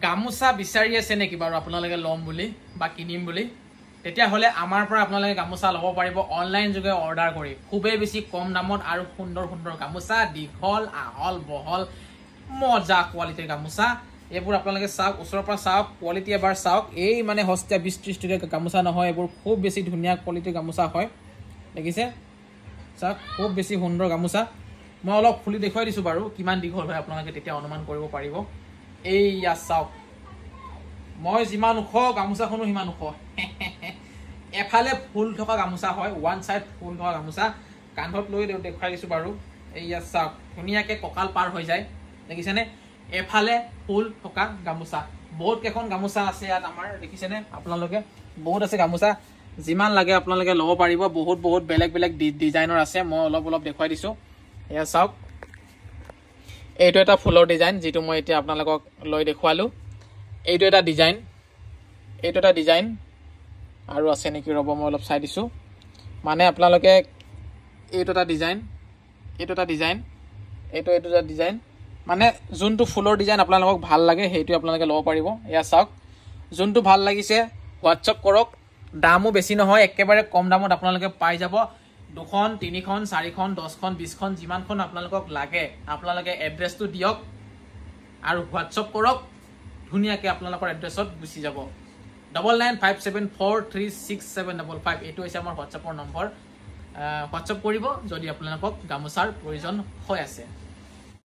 গামোচা বিচাৰি আছে নেকি বাৰু আপোনালোকে ল'ম বুলি বা কিনিম বুলি তেতিয়া হলে আমাৰ পৰা আপোনালোকে গামোচা ল'ব পাৰিব অনলাইন যোগে অৰ্ডাৰ কৰি খুবেই বেছি কম দামত আৰু সুন্দৰ সুন্দৰ গামোচা দীঘল আহল বহল মজা কোৱালিটিৰ গামোচা এইবোৰ আপোনালোকে চাওক ওচৰৰ পৰা চাওক কোৱালিটি এবাৰ চাওক এই মানে হস্তিয়া 20-30 টকীয়া গামোচা নহয় এইবোৰ খুব বেছি ধুনীয়া কোৱালিটিৰ গামোচা হয় দেখিছে চাওক খুব বেছি সুন্দৰ গামোচা মই অলপ খুলি দেখুৱাই দিছো বাৰু কিমান দীঘল হয় আপোনালোকে তেতিয়া অনুমান কৰিব পাৰিব এইয়া চাওক মই যিমান ওখ গামোচাখনো সিমান ওখ এফালে ফুল থকা গামোচা হয় ওৱান সাইড ফুল থকা গামোচা কান্ধত লৈ দেখুৱাই দিছো বাৰু এইয়া চাওক ধুনীয়াকে কঁকাল পাৰ হৈ যায় দেখিছেনে এফালে ফুল থকা গামোচা বহুত কেখন গামোচা আছে ইয়াত আমাৰ দেখিছেনে আপোনালোকে বহুত আছে গামোচা যিমান লাগে আপোনালোকে ল'ব পাৰিব বহুত বহুত বেলেগ বেলেগ ডিজাইনৰ আছে মই অলপ অলপ দেখুৱাই দিছো এয়া চাওক এইটো এটা ফুলৰ ডিজাইন যেটো মই এতিয়া আপোনালোকক লৈ দেখুৱালো এইটো এটা ডিজাইন আৰু আছে নেকি ৰব মই অলপ চাই দিছো মানে আপোনালোকে এইটো এটা ডিজাইন মানে যোনটো ফুলৰ ডিজাইন আপোনালোকক ভাল লাগে সেইটো আপোনালোকে ল'ব পাৰিব এয়া চাওক যোনটো ভাল লাগিছে হোৱাটছআপ কৰক দামো বেছি নহয় একেবাৰে কম দামত আপোনালোকে পাই যাব 2খন 3খন 4খন 10খন 20খন যিমানখন আপোনালোকক লাগে আপোনালোকে এড্ৰেছটো দিয়ক আৰু হোৱাটছআপ কৰক ধুনীয়াকৈ আপোনালোকৰ এড্ৰেছত গুচি যাব 9957436755 এইটো হৈছে আমাৰ হোৱাটছআপৰ নম্বৰ হোৱাটছআপ কৰিব যদি আপোনালোকক গামোচাৰ প্ৰয়োজন হৈ আছে